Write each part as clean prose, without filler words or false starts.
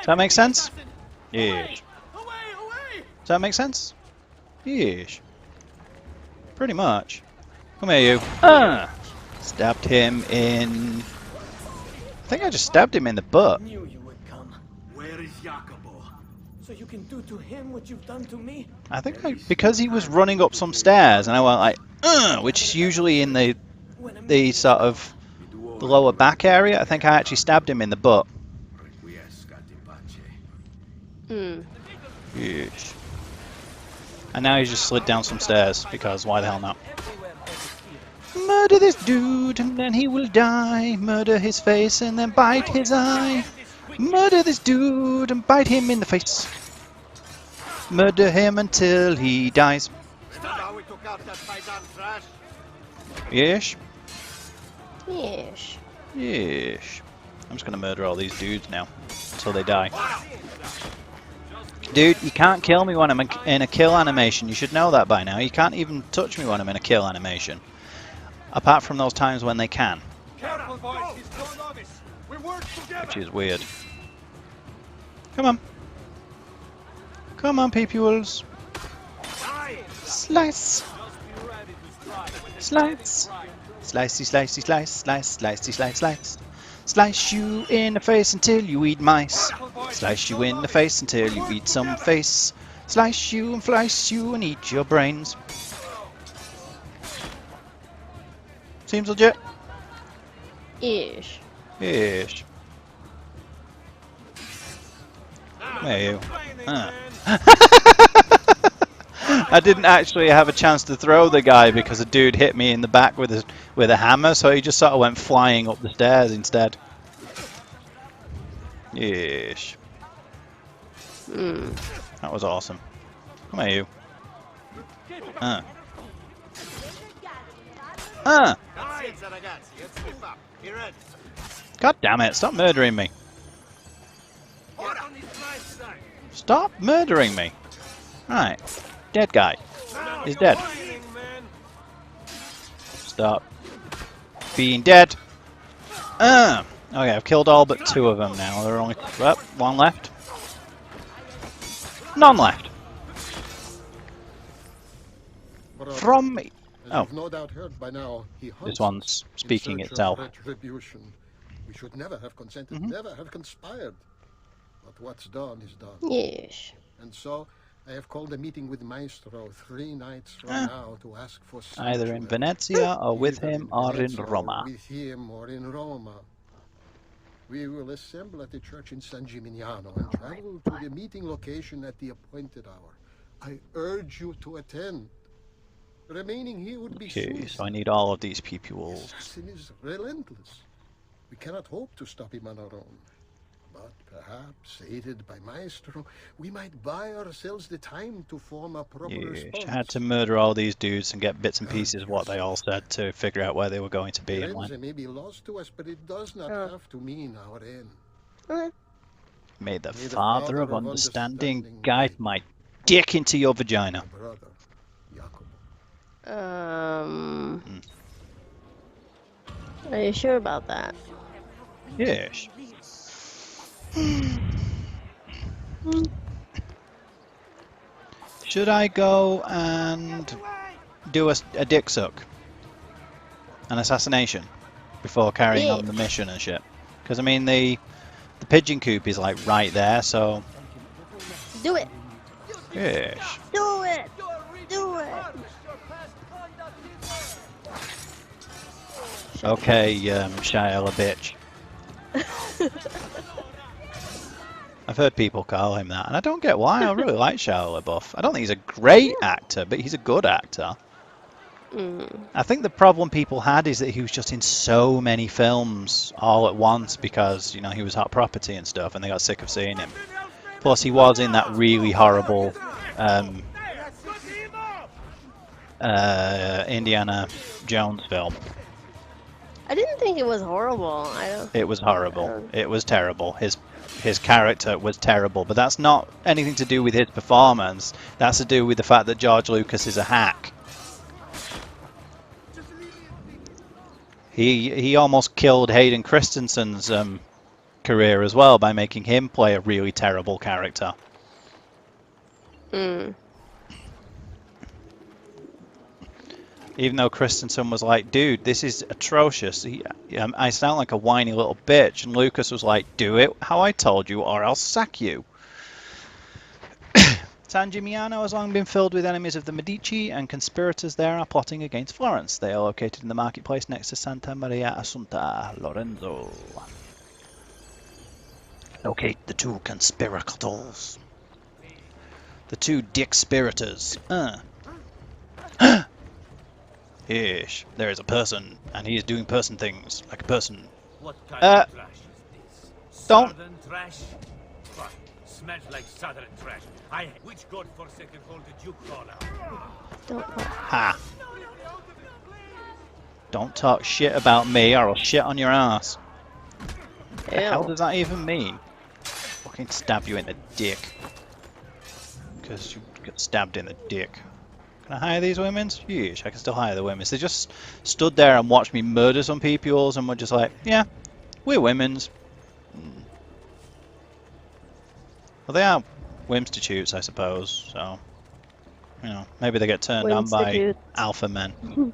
Does that make sense? Yes. Does that make sense? Yes. Pretty much. Come here, you. Stabbed him in... I think I just stabbed him in the butt. Knew you would come. Where is Jacopo? So you can do to him what you've done to me? I think because he was running up some stairs and I went like, which is usually in the sort of the lower back area. I think I actually stabbed him in the butt. Yes. And now he's just slid down some stairs because why the hell not? Murder this dude and then he will die. Murder his face and then bite his eye. Murder this dude and bite him in the face. Murder him until he dies. Yes? Yes. Yes. I'm just gonna murder all these dudes now until they die. Dude, you can't kill me when I'm in a kill animation. You should know that by now. You can't even touch me when I'm in a kill animation. Apart from those times when they can. Which is weird. Come on. Come on, peoples. Slice. Slice. Slicey, slicey, slice, slice, slicey, slice, slice. Slice you in the face until you eat mice. Slice you in the face until you eat some face. Slice you and flice you and eat your brains. Seems legit? Ish. Ish. There you. I didn't actually have a chance to throw the guy because a dude hit me in the back with a hammer, so he just sort of went flying up the stairs instead. Yeesh. That was awesome. Come here, you. God damn it, stop murdering me. Stop murdering me. Right. Dead guy. He's dead. Stop being dead. Okay, I've killed all but 2 of them now. There are only 1 left. None left. From me. Oh. No doubt heard by now, This one's speaking itself. Retribution. We should never have consented, never have conspired. But what's done is done. Yes. And so I have called a meeting with Maestro 3 nights from now to ask for either in Venezia or with him or in Roma. With him or in Roma. We will assemble at the church in San Gimignano and travel to the meeting location at the appointed hour. I urge you to attend. Remaining here would be Okay, so I need all of these people. The assassin is relentless. We cannot hope to stop him on our own. But perhaps, aided by Maestro, we might buy ourselves the time to form a proper response. I had to murder all these dudes and get bits and pieces of what they all said to figure out where they were going to be and when. They may be lost to us, but it does not have to mean our end. May the Father of Understanding guide my dick into your vagina. Brother, Jacopo. Are you sure about that? Yes. Should I go and do a dick suck? An assassination? Before carrying on the mission and shit? Because, I mean, the pigeon coop is, like, right there, so... Do it! Yes. Do it! Do it! Okay, Shia bitch. I've heard people call him that, and I don't get why. I really like Shia LaBeouf. I don't think he's a great actor, but he's a good actor. I think the problem people had is that he was just in so many films all at once because, you know, he was hot property and stuff, and they got sick of seeing him. Plus, he was in that really horrible Indiana Jones film. I didn't think it was horrible. It was horrible. It was terrible. His character was terrible, but that's not anything to do with his performance. That's to do with the fact that George Lucas is a hack. He almost killed Hayden Christensen's career as well by making him play a really terrible character. Hmm. Even though Christensen was like, dude, this is atrocious. I sound like a whiny little bitch. And Lucas was like, do it how I told you or I'll sack you. San Gimignano has long been filled with enemies of the Medici, and conspirators there are plotting against Florence. They are located in the marketplace next to Santa Maria Assunta, Lorenzo. Locate the two conspirators. The two dick-spiriters. Ish. There is a person, and he is doing person things, like a person. What kind of trash is this? Don't. Southern trash? Fine. Smells like southern trash. Which godforsaken hole did you crawl out? Don't. Ha. Don't talk shit about me or I'll shit on your ass. What the hell does that even mean? Fucking stab you in the dick. Because you got stabbed in the dick. Can I hire these women's? Yeesh, I can still hire the women's. They just stood there and watched me murder some peoples and were just like, yeah, we're women's. Well, they are Wimstitutes, I suppose, so, you know, maybe they get turned on by alpha men.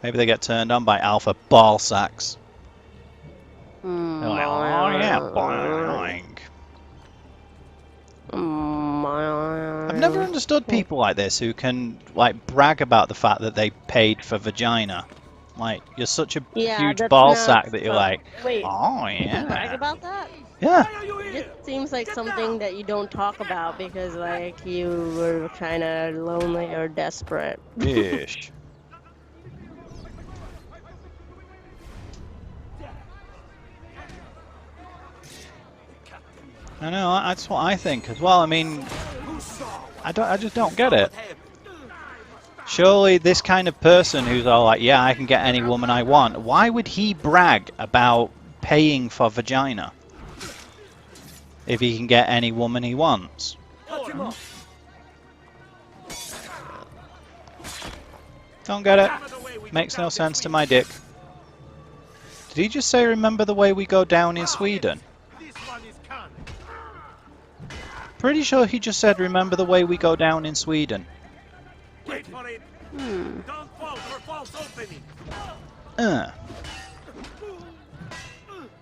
Maybe they get turned on by alpha ball sacks. They're like, oh yeah, boing. I've never understood people like this who can, like, brag about the fact that they paid for vagina. Like, you're such a huge ball sack that you're like, oh yeah. Brag about that? Yeah. It seems like something that you don't talk about because, like, you were kind of lonely or desperate. Ish. I know, that's what I think as well. I mean, I just don't get it. Surely this kind of person who's all like, yeah, I can get any woman I want, why would he brag about paying for vagina? If he can get any woman he wants. Don't get it. Makes no sense to my dick. Did he just say, remember the way we go down in Sweden? Pretty sure he just said, remember the way we go down in Sweden. Wait for it. Don't fall for false opening.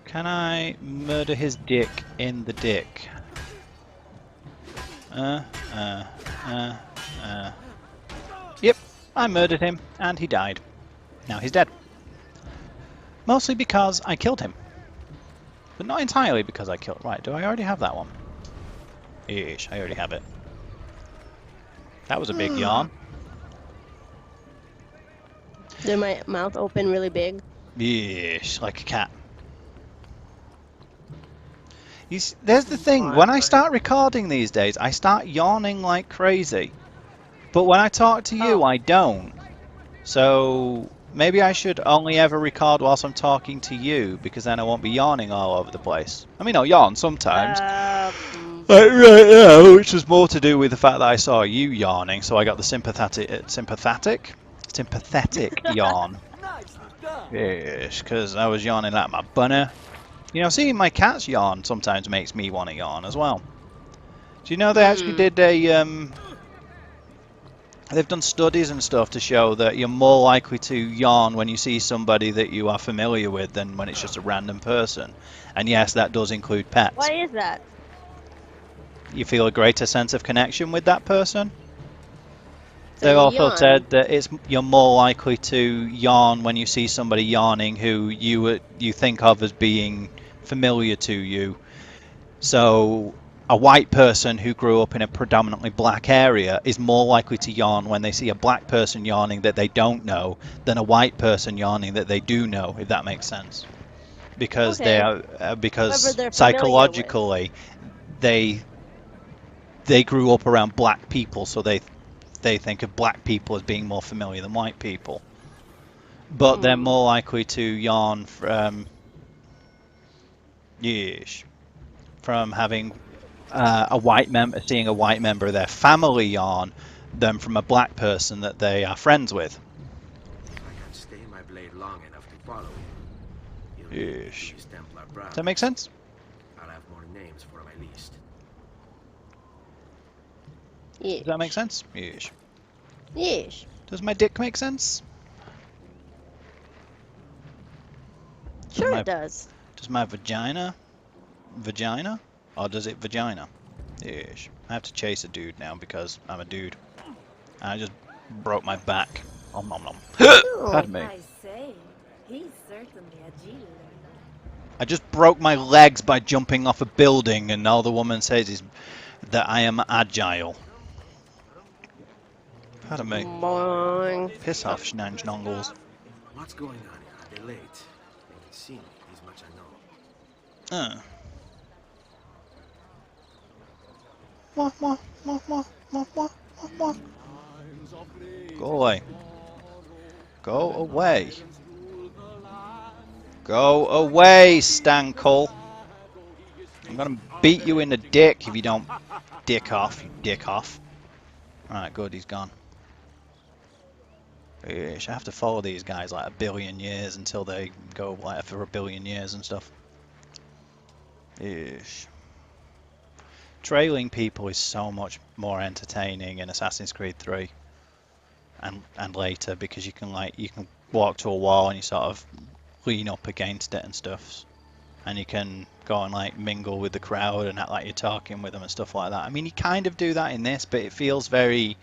Can I murder his dick in the dick? Yep, I murdered him, and he died. Now he's dead. Mostly because I killed him. But not entirely because I killed... Right, do I already have that one? Yeesh, I already have it. That was a big yawn. Did my mouth open really big? Yeesh, like a cat. There's the thing, when I start recording these days, I start yawning like crazy. But when I talk to you, I don't. So maybe I should only ever record whilst I'm talking to you, because then I won't be yawning all over the place. I mean, I'll yawn sometimes. Like right now, which was more to do with the fact that I saw you yawning, so I got the sympathetic yawn. Yes, because I was yawning like my bunny. You know, seeing my cats yawn sometimes makes me want to yawn as well. Do you know they actually did a they've done studies and stuff to show that you're more likely to yawn when you see somebody that you are familiar with than when it's just a random person. And yes, that does include pets. Why is that? You feel a greater sense of connection with that person. They've also said that you're more likely to yawn when you see somebody yawning who you think of as being familiar to you. So a white person who grew up in a predominantly black area is more likely to yawn when they see a black person yawning that they don't know than a white person yawning that they do know, if that makes sense. Because because psychologically they grew up around black people, so they think of black people as being more familiar than white people. But they're more likely to yawn from having seeing a white member of their family yawn than from a black person that they are friends with. I can stay my blade long enough to follow you. Yeesh. Does that make sense? I'll have more names for my list. Yes. Does that make sense? Yes. Yes. Does my dick make sense? Sure it does. Does my vagina? Or does it vagina? Yes. I have to chase a dude now because I'm a dude. And I just broke my back. Om nom nom. Pardon me. I say, he's certainly agile. I just broke my legs by jumping off a building, and all the woman says is that I am agile. Pardon me. Boing. Piss off, schnangels. What's going on here? They're late. They can see me. This much I know. Wah, wah, wah, wah, wah, wah, wah, wah. Go away. Go away. Go away, Stankel. I'm gonna beat you in the dick if you don't dick off, you dick off. Alright, good, he's gone. Ish, I have to follow these guys like a billion years until they go like for a billion years and stuff. Ish. Trailing people is so much more entertaining in Assassin's Creed 3 and later, because you can walk to a wall and you sort of lean up against it and stuff, and you can go and like mingle with the crowd and act like you're talking with them and stuff like that. I mean, you kind of do that in this, but it feels very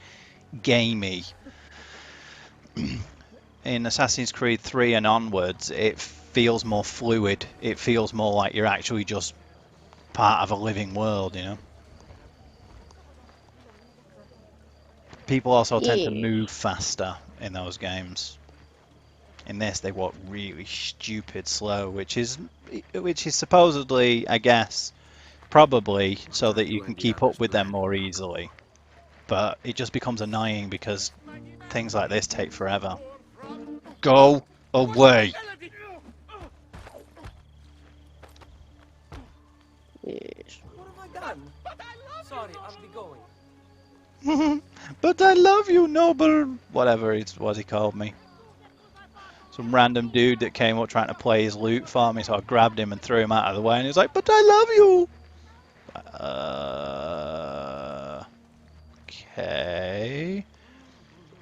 gamey. In Assassin's Creed 3 and onwards, it feels more fluid. It feels more like you're actually just part of a living world, you know. People also tend to move faster in those games. In this, they walk really stupid slow, which is supposedly, I guess, probably so that you can keep up with them more easily. But it just becomes annoying because things like this take forever. Go away! Yes. What have I done? Sorry, I'll be going. But I love you, noble... Whatever it was he called me. Some random dude that came up trying to play his lute for me, so I grabbed him and threw him out of the way, and he was like, but I love you! Okay...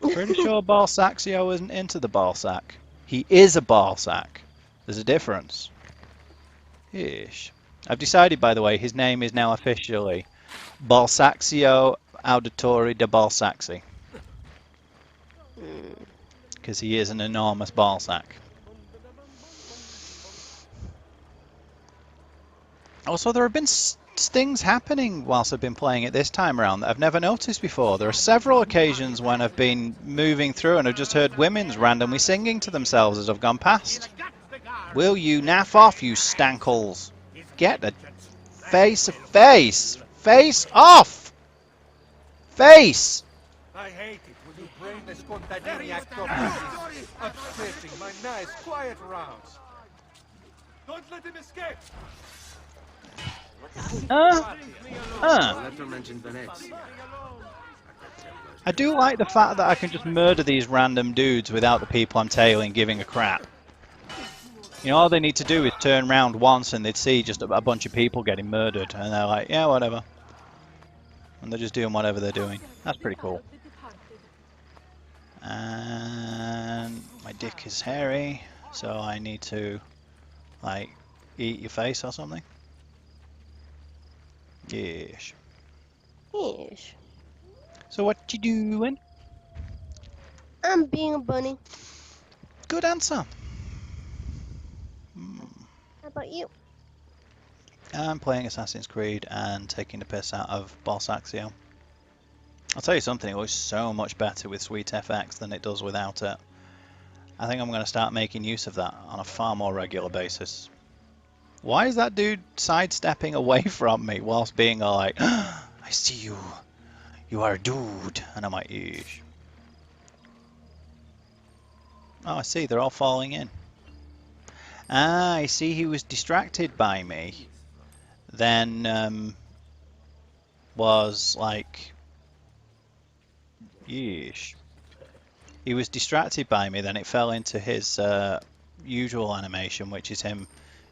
Pretty sure Ballsackzio isn't into the ballsack. He is a ballsack. There's a difference. Ish. I've decided, by the way, his name is now officially Ballsackzio Auditore de Ballsaxi. Because he is an enormous ballsack. Also, there have been things happening whilst I've been playing it this time around that I've never noticed before. There are several occasions when I've been moving through and I've just heard women's randomly singing to themselves as I've gone past. Will you naff off, you stankles? Get the face off! Face! I hate it when you brainless contadini act up upsetting my nice quiet rounds. Don't let him escape! Letter mentioned Venezia. I do like the fact that I can just murder these random dudes without the people I'm tailing giving a crap. You know, all they need to do is turn around once and they'd see just a bunch of people getting murdered, and they're like, yeah, whatever. And they're just doing whatever they're doing. That's pretty cool. And my dick is hairy, so I need to, like, eat your face or something. Yes. Yes. So what you doing? I'm being a bunny. Good answer. How about you? I'm playing Assassin's Creed and taking the piss out of Ballsackzio. I'll tell you something, it looks so much better with Sweet FX than it does without it. I think I'm going to start making use of that on a far more regular basis. Why is that dude sidestepping away from me whilst being all like, I see you, you are a dude, and I'm like, eesh. Oh, I see, they're all falling in. Ah, I see he was distracted by me. Then, was like, yeesh. He was distracted by me, then it fell into his usual animation, which is him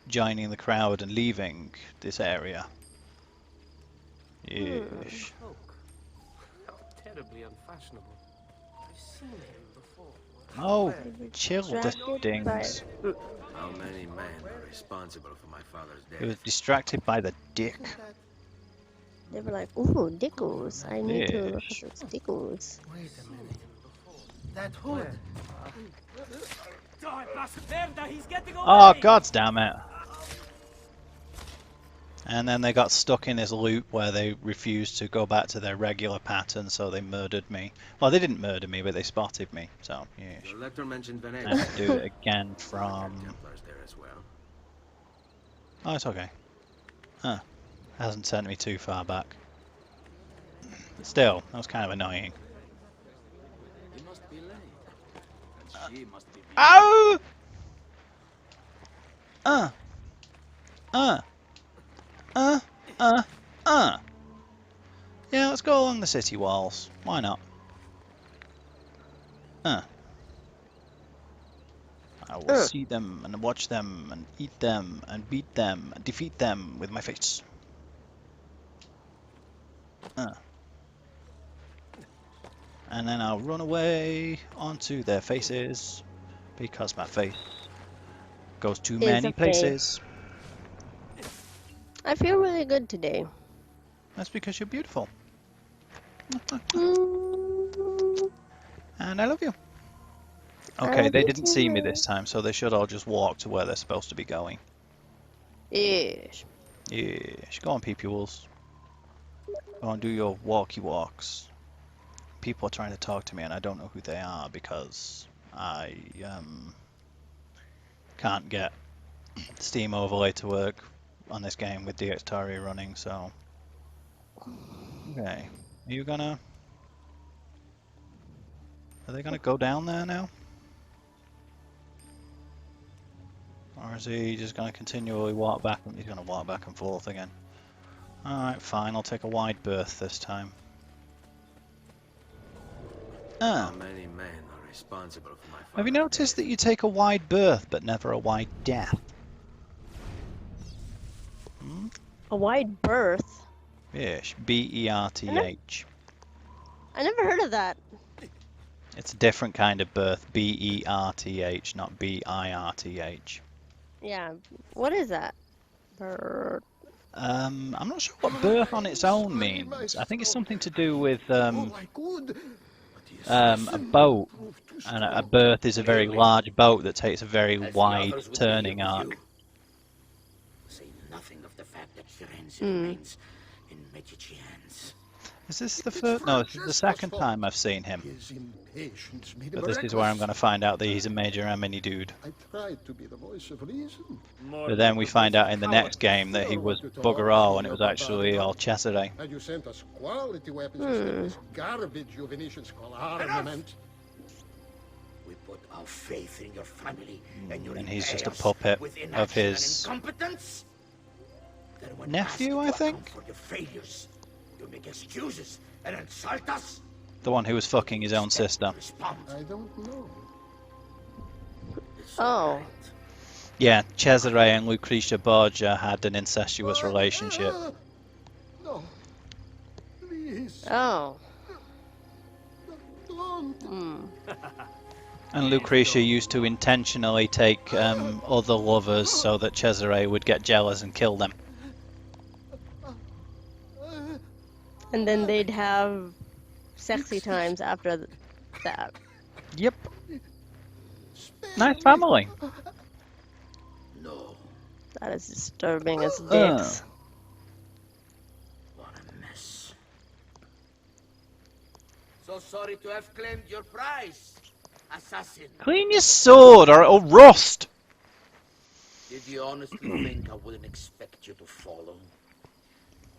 joining the crowd and leaving this area. Yeesh. Cloak. How terribly unfashionable. I've seen him before. Oh, Where? chill, Distracted by. Distings. How many men are responsible for my father's He was death? distracted by the dick. They were like, ooh, dickles. I need to look Yeesh. at those dickles. Wait a minute. That hood. Merda, he's getting away! Oh, god damn it. And then they got stuck in this loop where they refused to go back to their regular pattern, so they murdered me. Well, they didn't murder me, but they spotted me, so yeah. The lector mentioned I Venezia. have to do it again There from... Templars there as well. Oh, it's okay. Huh. Hasn't sent me too far back. Still, that was kind of annoying. He must be late. And she must be Ow! Yeah, let's go along the city walls. Why not? I will see them and watch them and eat them and beat them and defeat them with my face. And then I'll run away onto their faces because my face goes to many a face. places. I feel really good today. That's because you're beautiful. Mm, And I love you. I Okay, love they you didn't see me too. this time, so they should all just walk to where they're supposed to be going. Yes. Yes, go on, peepules. Go and do your walkie walks. People are trying to talk to me and I don't know who they are because I can't get Steam overlay to work on this game with DxTari running, so... Okay, are you gonna... Are they gonna go down there now? Or is he just gonna continually walk back and he's gonna walk back and forth again? Alright, fine, I'll take a wide berth this time. How many men are responsible for my father's Have you noticed death? that you take a wide berth but never a wide death? A wide berth. Ish, B-E-R-T-H. I never heard of that. It's a different kind of birth, B-E-R-T-H, not B-I-R-T-H. Yeah. What is that? Berth. I'm not sure what birth on its own means. I think it's something to do with Oh, I could. a boat, and a berth is a very large boat that takes a very wide turning arc. Say nothing of the fact that Firenze remains in Medici hands. Is this the first? No, this is the second time I've seen him. His impatience made him But this is where I'm going to find out that he's a major Amini dude. I tried to be the voice of reason. But then we find out in the next game that he was bugger all, and it was actually all Cesare. And you sent us quality weapons instead of this garbage you Venetians call armament. We put our faith in your family, and you And he's just a repay us puppet with of inaction and his incompetence. Then when nephew, asked I to think? account for your failures, you make excuses and insult us. The one who was fucking his own sister. Respond. I don't know. It's Oh. all right. Yeah, Cesare and Lucretia Borgia had an incestuous relationship. No. Please. Oh. Don't. And Lucretia used to intentionally take other lovers so that Cesare would get jealous and kill them. And then they'd have sexy times after that. Yep. Nice family. No, That is disturbing as dicks. what a mess. So sorry to have claimed your prize, assassin. Clean your sword or it'll rust. Did you honestly think I wouldn't expect you to follow?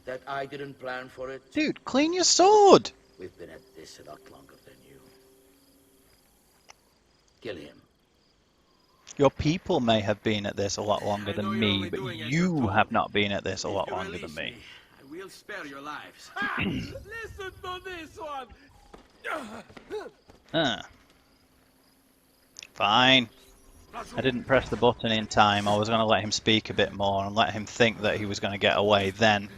That I didn't plan for it? Dude, clean your sword. We've been at this a lot longer than you. Kill him. Your people may have been at this a lot longer I know than you're me, only but doing as you're you told. have not been at this a lot If you longer release than me. I will spare your lives. Listen to this one! Fine. I didn't press the button in time. I was going to let him speak a bit more and let him think that he was going to get away. Then